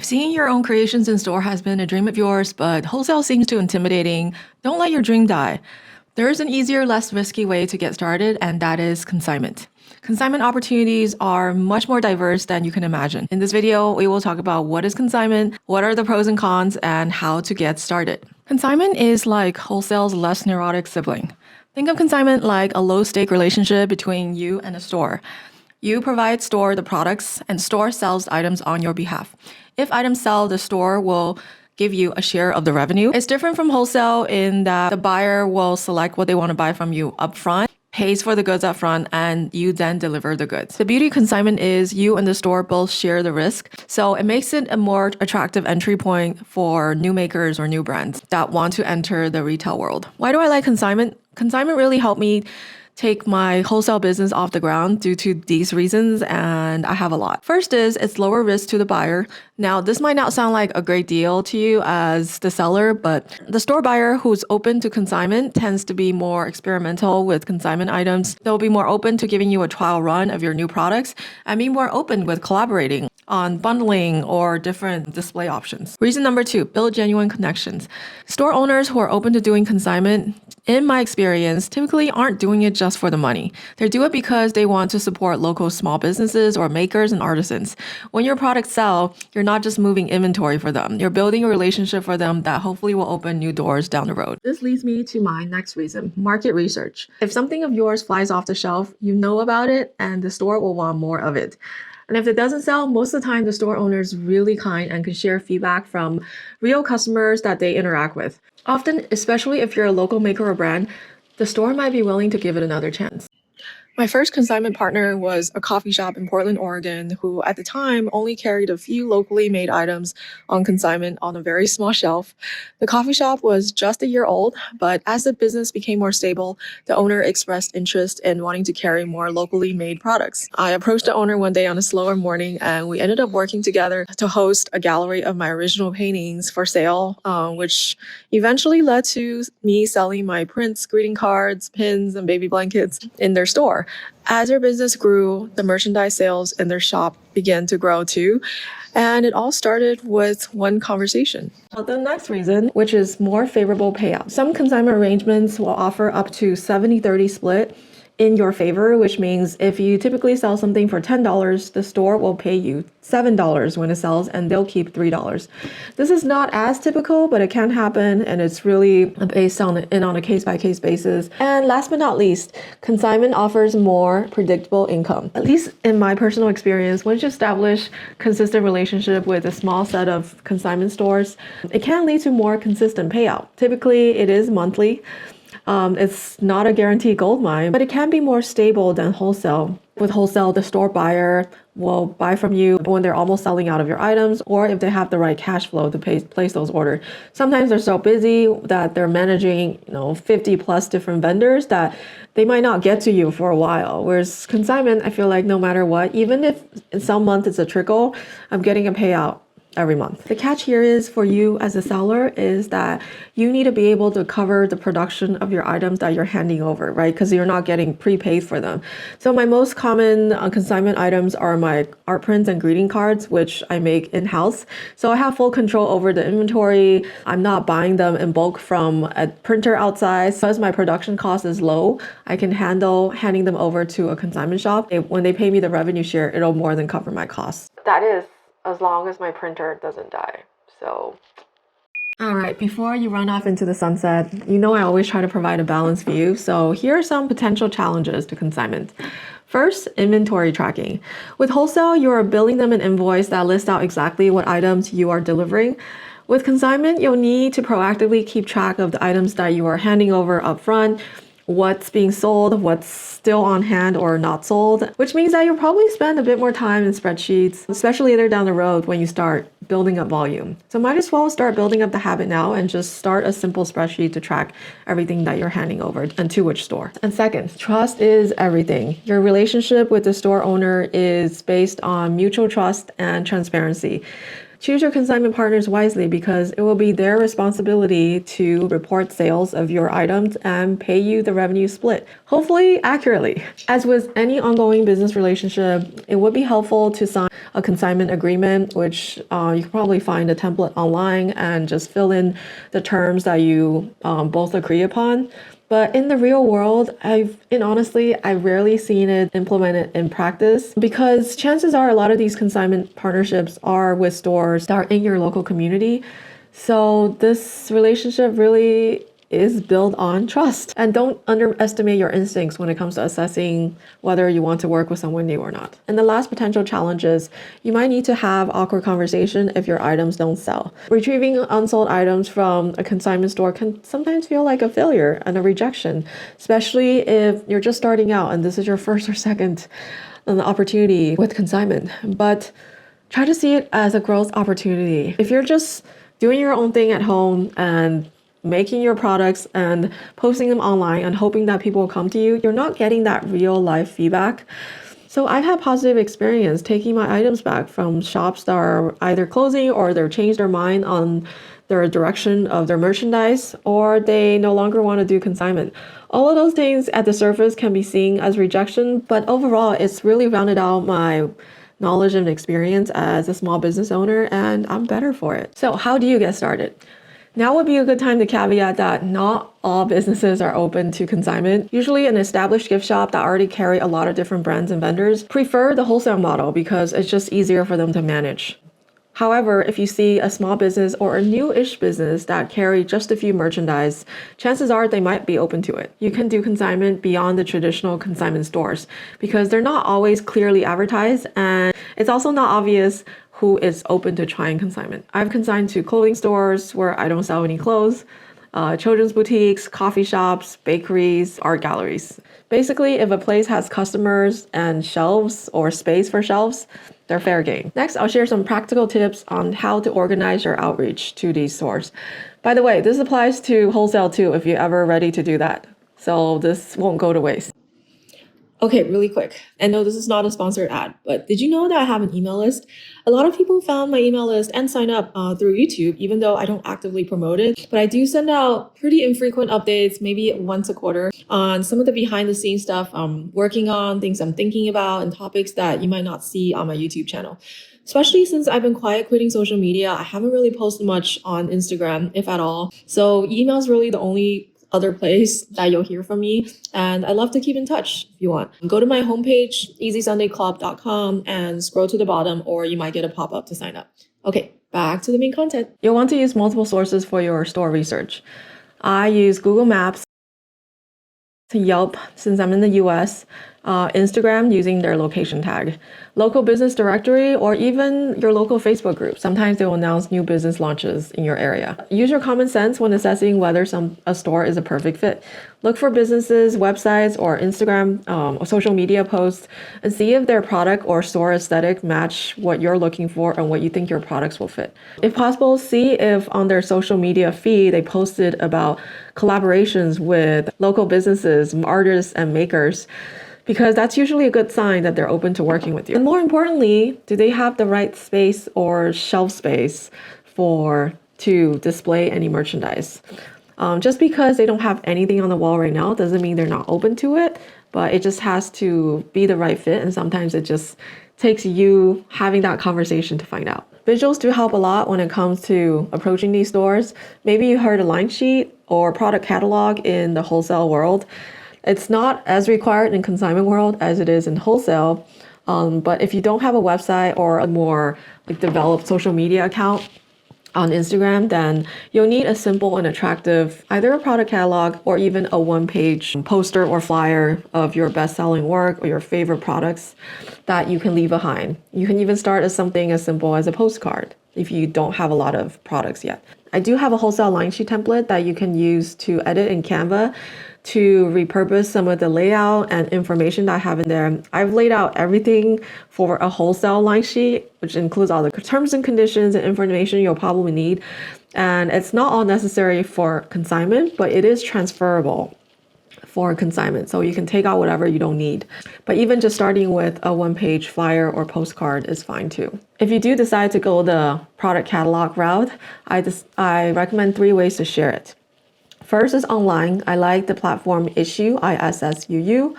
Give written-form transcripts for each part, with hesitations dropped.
If seeing your own creations in store has been a dream of yours, but wholesale seems too intimidating, don't let your dream die. There is an easier, less risky way to get started, and that is consignment. Consignment opportunities are much more diverse than you can imagine. In this video, we will talk about what is consignment, what are the pros and cons, and how to get started. Consignment is like wholesale's less neurotic sibling. Think of consignment like a low-stake relationship between you and a store. You provide store the products, and store sells items on your behalf. If items sell, the store will give you a share of the revenue. It's different from wholesale in that the buyer will select what they want to buy from you upfront, pays for the goods upfront, and you then deliver the goods. The beauty of consignment is you and the store both share the risk, so it makes it a more attractive entry point for new makers or new brands that want to enter the retail world. Why do I like consignment? Consignment really helped me take my wholesale business off the ground due to these reasons, and I have a lot. First is it's lower risk to the buyer. Now, this might not sound like a great deal to you as the seller, but the store buyer who's open to consignment tends to be more experimental with consignment items. They'll be more open to giving you a trial run of your new products and be more open with collaborating on bundling or different display options. Reason number 2, build genuine connections. Store owners who are open to doing consignment, in my experience, typically aren't doing it just for the money. They do it because they want to support local small businesses or makers and artisans. When your products sell, you're not just moving inventory for them. You're building a relationship for them that hopefully will open new doors down the road. This leads me to my next reason, market research. If something of yours flies off the shelf, you know about it and the store will want more of it. And if it doesn't sell, most of the time the store owner is really kind and can share feedback from real customers that they interact with. Often, especially if you're a local maker or brand, the store might be willing to give it another chance. My first consignment partner was a coffee shop in Portland, Oregon, who at the time only carried a few locally made items on consignment on a very small shelf. The coffee shop was just a year old, but as the business became more stable, the owner expressed interest in wanting to carry more locally made products. I approached the owner one day on a slower morning, and we ended up working together to host a gallery of my original paintings for sale, which eventually led to me selling my prints, greeting cards, pins, and baby blankets in their store. As their business grew, the merchandise sales in their shop began to grow too. And it all started with one conversation. The next reason, which is more favorable payout. Some consignment arrangements will offer up to 70-30 split in your favor, which means if you typically sell something for $10, the store will pay you $7 when it sells and they'll keep $3. This is not as typical, but it can happen and it's really based on a case-by-case basis. And last but not least, consignment offers more predictable income. At least in my personal experience, once you establish consistent relationship with a small set of consignment stores, it can lead to more consistent payout. Typically, it is monthly. It's not a guaranteed gold mine, but it can be more stable than wholesale. With wholesale, the store buyer will buy from you when they're almost selling out of your items, or if they have the right cash flow to place those orders. Sometimes they're so busy that they're managing 50 plus different vendors that they might not get to you for a while. Whereas consignment, I feel like no matter what, even if in some months it's a trickle, I'm getting a payout every month. The catch here is for you as a seller is that you need to be able to cover the production of your items that you're handing over, right? Because you're not getting prepaid for them. So my most common consignment items are my art prints and greeting cards, which I make in-house. So I have full control over the inventory. I'm not buying them in bulk from a printer outside. Because my production cost is low, I can handle handing them over to a consignment shop. When they pay me the revenue share, it'll more than cover my costs. That is as long as my printer doesn't die. So, all right, before you run off into the sunset, I always try to provide a balanced view. So here are some potential challenges to consignment. First, inventory tracking. With wholesale, you are billing them an invoice that lists out exactly what items you are delivering. With consignment, you'll need to proactively keep track of the items that you are handing over upfront, what's being sold, what's still on hand or not sold, which means that you'll probably spend a bit more time in spreadsheets, especially later down the road when you start building up volume. So might as well start building up the habit now and just start a simple spreadsheet to track everything that you're handing over and to which store. And second, trust is everything. Your relationship with the store owner is based on mutual trust and transparency. Choose your consignment partners wisely because it will be their responsibility to report sales of your items and pay you the revenue split, hopefully accurately. As with any ongoing business relationship, it would be helpful to sign a consignment agreement, which you can probably find a template online and just fill in the terms that you both agree upon. But in the real world, honestly, I've rarely seen it implemented in practice because chances are a lot of these consignment partnerships are with stores that are in your local community. So this relationship really is built on trust. And don't underestimate your instincts when it comes to assessing whether you want to work with someone new or not. And the last potential challenge is you might need to have awkward conversation if your items don't sell. Retrieving unsold items from a consignment store can sometimes feel like a failure and a rejection, especially if you're just starting out and this is your first or second opportunity with consignment. But try to see it as a growth opportunity. If you're just doing your own thing at home and making your products and posting them online and hoping that people will come to you, you're not getting that real life feedback. So I've had positive experience taking my items back from shops that are either closing or they've changed their mind on their direction of their merchandise, or they no longer want to do consignment. All of those things at the surface can be seen as rejection, but overall it's really rounded out my knowledge and experience as a small business owner, and I'm better for it. So how do you get started? Now would be a good time to caveat that not all businesses are open to consignment. Usually an established gift shop that already carry a lot of different brands and vendors prefer the wholesale model because it's just easier for them to manage. However, if you see a small business or a new-ish business that carry just a few merchandise, chances are they might be open to it. You can do consignment beyond the traditional consignment stores because they're not always clearly advertised, and it's also not obvious who is open to trying consignment. I've consigned to clothing stores where I don't sell any clothes, children's boutiques, coffee shops, bakeries, art galleries. Basically, if a place has customers and shelves or space for shelves, they're fair game. Next, I'll share some practical tips on how to organize your outreach to these stores. By the way, this applies to wholesale too if you're ever ready to do that. So this won't go to waste. Okay, really quick. And no, this is not a sponsored ad, but did you know that I have an email list? A lot of people found my email list and sign up through YouTube, even though I don't actively promote it. But I do send out pretty infrequent updates, maybe once a quarter, on some of the behind the scenes stuff I'm working on, things I'm thinking about, and topics that you might not see on my YouTube channel. Especially since I've been quiet quitting social media, I haven't really posted much on Instagram, if at all. So email is really the only other place that you'll hear from me. And I love to keep in touch if you want. Go to my homepage, easysundayclub.com, and scroll to the bottom, or you might get a pop-up to sign up. Okay, back to the main content. You'll want to use multiple sources for your store research. I use Google Maps, Yelp, since I'm in the US, Instagram using their location tag, local business directory, or even your local Facebook group. Sometimes they will announce new business launches in your area. Use your common sense when assessing whether a store is a perfect fit. Look for businesses, websites, or Instagram or social media posts and see if their product or store aesthetic match what you're looking for and what you think your products will fit. If possible, see if on their social media feed they posted about collaborations with local businesses, artists, and makers, because that's usually a good sign that they're open to working with you. And more importantly, do they have the right space or shelf space to display any merchandise? Just because they don't have anything on the wall right now doesn't mean they're not open to it, but it just has to be the right fit, and sometimes it just takes you having that conversation to find out. Visuals do help a lot when it comes to approaching these stores. Maybe you heard a line sheet or product catalog in the wholesale world. It's not as required in consignment world as it is in wholesale, but if you don't have a website or a more developed social media account on Instagram, then you'll need a simple and attractive, either a product catalog or even a one-page poster or flyer of your best-selling work or your favorite products that you can leave behind. You can even start as something as simple as a postcard if you don't have a lot of products yet. I do have a wholesale line sheet template that you can use to edit in Canva to repurpose some of the layout and information that I have in there. I've laid out everything for a wholesale line sheet, which includes all the terms and conditions and information you'll probably need. And it's not all necessary for consignment, but it is transferable for consignment. So you can take out whatever you don't need. But even just starting with a one-page flyer or postcard is fine too. If you do decide to go the product catalog route, I recommend 3 ways to share it. First is online. I like the platform Issuu, ISSUU.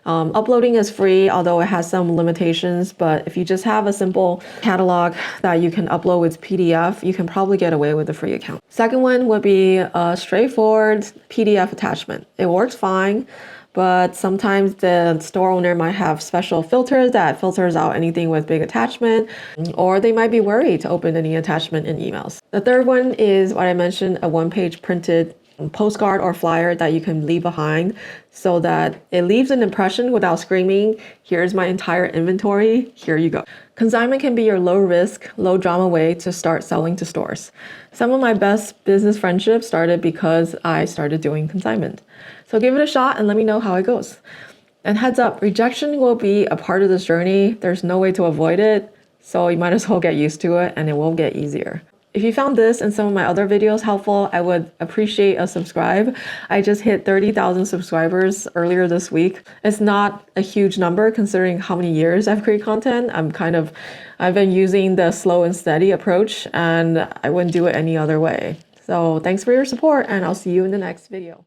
Uploading is free, although it has some limitations, but if you just have a simple catalog that you can upload with PDF, you can probably get away with a free account. Second one would be a straightforward PDF attachment. It works fine, but sometimes the store owner might have special filters that filters out anything with big attachment, or they might be worried to open any attachment in emails. The third one is what I mentioned, a one-page printed postcard or flyer that you can leave behind so that it leaves an impression without screaming, here's my entire inventory, here you go. Consignment can be your low risk, low drama way to start selling to stores. Some of my best business friendships started because I started doing consignment. So give it a shot and let me know how it goes. And heads up, rejection will be a part of this journey. There's no way to avoid it. So you might as well get used to it and it will get easier. If you found this and some of my other videos helpful, I would appreciate a subscribe. I just hit 30,000 subscribers earlier this week. It's not a huge number considering how many years I've created content. I've been using the slow and steady approach and I wouldn't do it any other way. So thanks for your support and I'll see you in the next video.